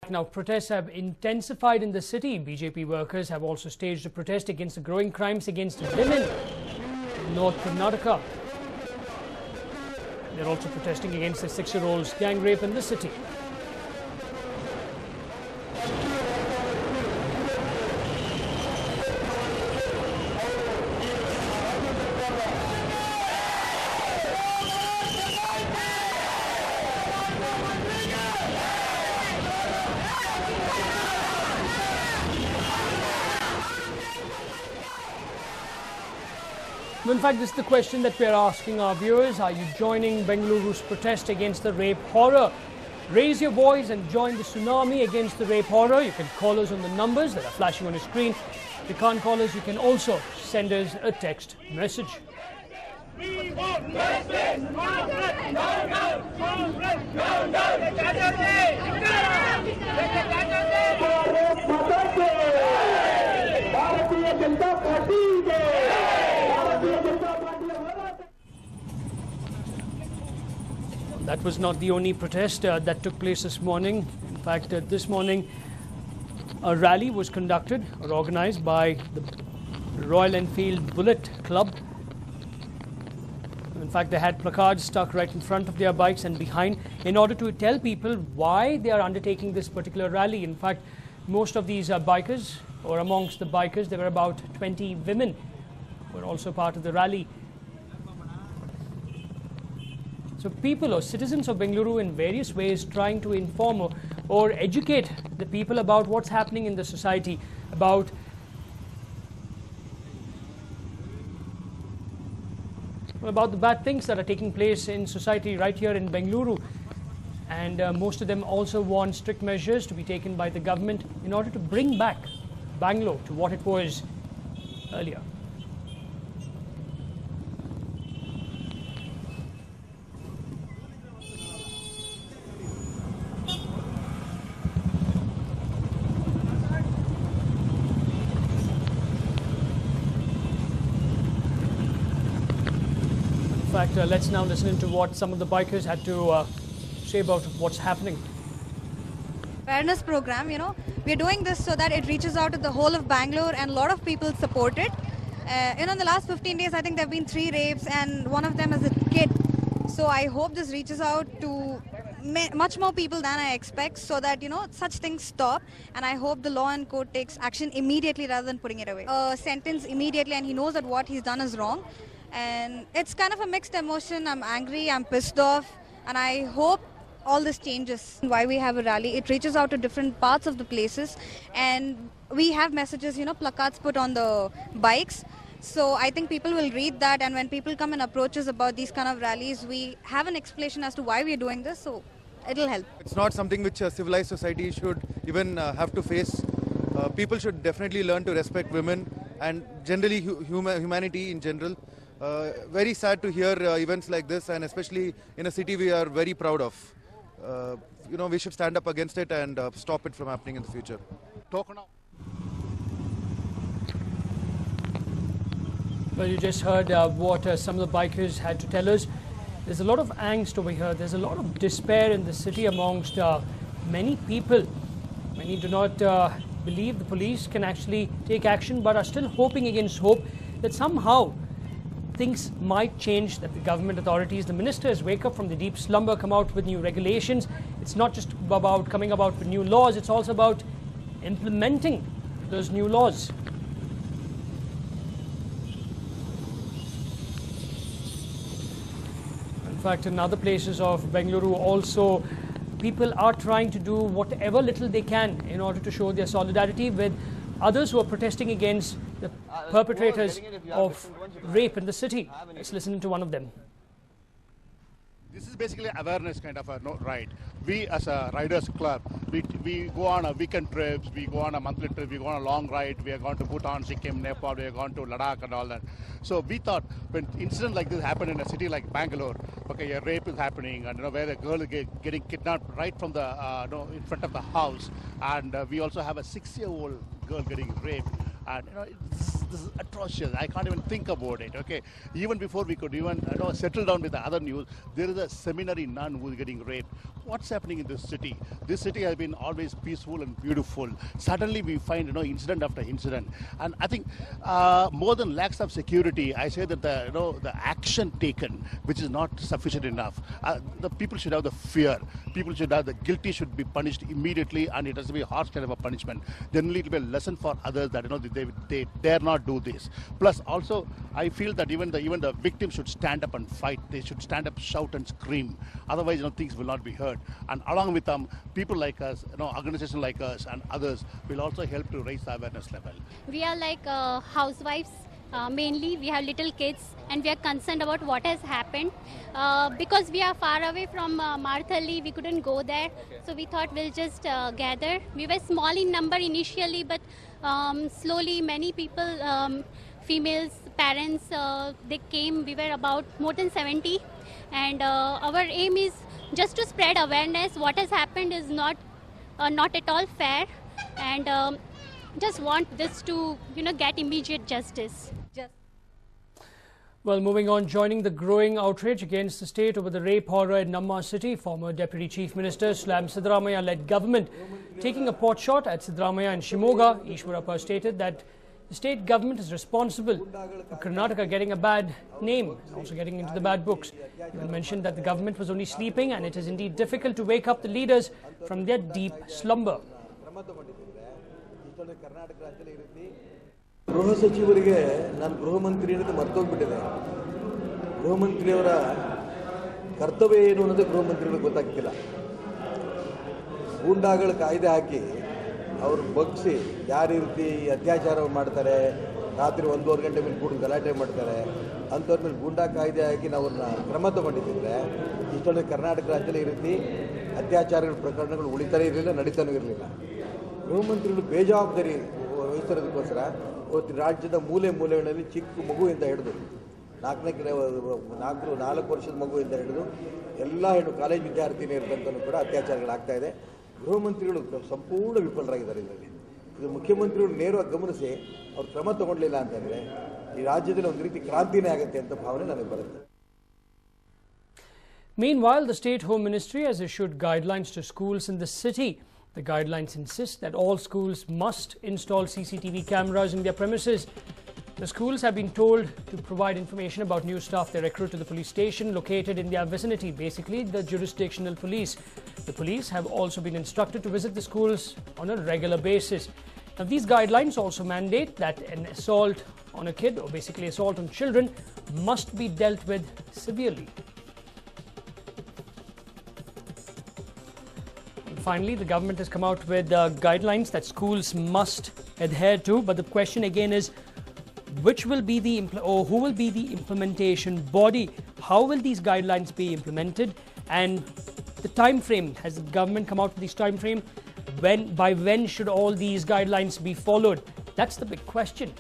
Now, protests have intensified in the city. BJP workers have also staged a protest against the growing crimes against women in North Karnataka. They're also protesting against the 6-year-old's gang rape in the city. In fact, this is the question that we are asking our viewers. Are you joining Bengaluru's protest against the rape horror? Raise your voice and join the tsunami against the rape horror. You can call us on the numbers that are flashing on your screen. If you can't call us, you can also send us a text message. We want justice! That was not the only protest that took place this morning. In fact, this morning a rally was conducted or organized by the Royal Enfield Bullet Club. In fact, they had placards stuck right in front of their bikes and behind in order to tell people why they are undertaking this particular rally. In fact, most of these bikers, or amongst the bikers, there were about 20 women who were also part of the rally. So people or citizens of Bengaluru in various ways trying to inform or educate the people about what's happening in the society, about the bad things that are taking place in society right here in Bengaluru. And most of them also want strict measures to be taken by the government in order to bring back Bangalore to what it was earlier. In fact, let's now listen into what some of the bikers had to say about what's happening. Awareness program, we're doing this so that it reaches out to the whole of Bangalore and a lot of people support it. In the last 15 days, I think there have been 3 rapes and one of them is a kid. So I hope this reaches out to much more people than I expect so that, such things stop. And I hope the law and court takes action immediately rather than putting it away. Sentence immediately, and he knows that what he's done is wrong. And it's kind of a mixed emotion. I'm angry, I'm pissed off, and I hope all this changes. Why we have a rally, it reaches out to different parts of the places, and we have messages, placards put on the bikes. So I think people will read that, and when people come and approach us about these kind of rallies, we have an explanation as to why we're doing this, so it'll help. It's not something which a civilized society should even have to face. People should definitely learn to respect women and generally humanity in general. Very sad to hear events like this, and especially in a city we are very proud of. We should stand up against it and stop it from happening in the future. Well, you just heard what some of the bikers had to tell us. There's a lot of angst over here. There's a lot of despair in the city amongst many people. Many do not believe the police can actually take action, but are still hoping against hope that somehow things might change, that the government authorities, the ministers wake up from the deep slumber, come out with new regulations. It's not just about coming about with new laws, it's also about implementing those new laws. In fact, in other places of Bengaluru also, people are trying to do whatever little they can in order to show their solidarity with others who are protesting against the perpetrators of rape in the city. Let's listen to one of them. This is basically awareness kind of a ride. We as a riders club, we go on a weekend trips, we go on a monthly trip, we go on a long ride, we are going to Bhutan, Sikkim, Nepal, we are going to Ladakh and all that. So we thought when incident like this happen in a city like Bangalore, okay, a rape is happening and where the girl is getting kidnapped right from the in front of the house, and we also have a 6-year-old girl getting raped, and this is atrocious. I can't even think about it. Okay, even before we could even settle down with the other news, there is a seminary nun who is getting raped. What's happening in this city? This city has been always peaceful and beautiful. Suddenly we find incident after incident, and I think more than lacks of security, I say that the action taken, which is not sufficient enough. The people should have the fear. People should have the guilty should be punished immediately, and it has to be a harsh kind of a punishment. Generally, it will be a lesson for others that they dare not do this. Plus, also, I feel that even the victim should stand up and fight. They should stand up, shout, and scream. Otherwise, things will not be heard. And along with them, people like us, organizations like us, and others will also help to raise the awareness level. We are like housewives. Mainly, we have little kids, and we are concerned about what has happened. Because we are far away from Marthali, we couldn't go there. So we thought we'll just gather. We were small in number initially, but slowly many people, females, parents, they came. We were about more than 70. And our aim is just to spread awareness. What has happened is not at all fair. And just want this to, get immediate justice. Well, moving on, joining the growing outrage against the state over the rape horror in Namma city, former Deputy Chief Minister Slam Siddaramaiah-led government taking a pot shot at Siddaramaiah and Shimoga. Ishwarappa stated that the state government is responsible for Karnataka getting a bad name, also getting into the bad books. He mentioned that the government was only sleeping, and it is indeed difficult to wake up the leaders from their deep slumber. ಗೃಹ ಸಚಿವರಿಗೆ ನಾನು ಗೃಹ ಮಂತ್ರಿ ಅನ್ನೋದು ಮರ್ತೋಗ್ಬಿಟ್ಟಿದೆ. ಗೃಹ ಮಂತ್ರಿಯವರ ಕರ್ತವ್ಯ ಏನು ಅನ್ನೋದು ಗೃಹ ಮಂತ್ರಿಗಳಿಗೆ ಗೊತ್ತಾಗ್ತಿಲ್ಲ. ಗೂಂಡಾಗಳ ಕಾಯ್ದೆ ಹಾಕಿ ಅವರು ಬಗ್ಸಿ ಯಾವ ರೀತಿ ಅತ್ಯಾಚಾರ ಮಾಡ್ತಾರೆ, ರಾತ್ರಿ 1-1.5 ಗಂಟೆ ಮೇಲೆ ಕೂಡಿ ಗಲಾಟೆ ಮಾಡ್ತಾರೆ, ಅಂಥವ್ರ ಮೇಲೆ ಗೂಂಡಾ ಕಾಯ್ದೆ ಹಾಕಿ ನಾವು ಅವ್ರನ್ನ ಕ್ರಮ ತಗೊಂಡಿದ್ದರೆ ಇಷ್ಟೊಂದು ಕರ್ನಾಟಕ ರಾಜ್ಯದಲ್ಲಿ ಈ ರೀತಿ ಅತ್ಯಾಚಾರಗಳ ಪ್ರಕರಣಗಳು ಉಳಿತಾನೇ ಇರಲಿಲ್ಲ, ನಡೀತಾನೂ ಇರಲಿಲ್ಲ. ಗೃಹ ಮಂತ್ರಿಗಳು ಬೇಜವಾಬ್ದಾರಿ ವಹಿಸಿರೋದಕ್ಕೋಸ್ಕರ ಇವತ್ತು ರಾಜ್ಯದ ಮೂಲೆ ಮೂಲೆಗಳಲ್ಲಿ ಚಿಕ್ಕ ಮಗುವಿಂದ ಹಿಡಿದು 4 ವರ್ಷದ ಮಗುವಿಂದ ಹಿಡಿದು ಎಲ್ಲ ಕಾಲೇಜ್ ವಿದ್ಯಾರ್ಥಿನಿ ಇರತಕ್ಕಂಥೂ ಕೂಡ ಅತ್ಯಾಚಾರಗಳಾಗ್ತಾ ಇದೆ. ಗೃಹ ಮಂತ್ರಿಗಳು ಸಂಪೂರ್ಣ ವಿಫಲರಾಗಿದ್ದಾರೆ ಇದರಲ್ಲಿ. ಇದು ಮುಖ್ಯಮಂತ್ರಿಗಳು ನೇರವಾಗಿ ಗಮನಿಸಿ ಅವ್ರು ಕ್ರಮ ತಗೊಳ್ಳಿಲ್ಲ ಅಂತಂದರೆ ಈ ರಾಜ್ಯದಲ್ಲಿ ಒಂದು ರೀತಿ ಕ್ರಾಂತಿನೇ ಆಗುತ್ತೆ ಅಂತ ಭಾವನೆ ನನಗೆ ಬರುತ್ತೆ. Meanwhile, the State Home Ministry has issued guidelines to schools in the city. The guidelines insist that all schools must install CCTV cameras in their premises. The schools have been told to provide information about new staff they recruit to the police station located in their vicinity, basically the jurisdictional police. The police have also been instructed to visit the schools on a regular basis. Now, these guidelines also mandate that an assault on a kid, or basically assault on children, must be dealt with severely. Finally, the government has come out with guidelines that schools must adhere to. But the question again is, which will be who will be the implementation body? How will these guidelines be implemented? And the time frame, has the government come out with this time frame? By when should all these guidelines be followed? That's the big question.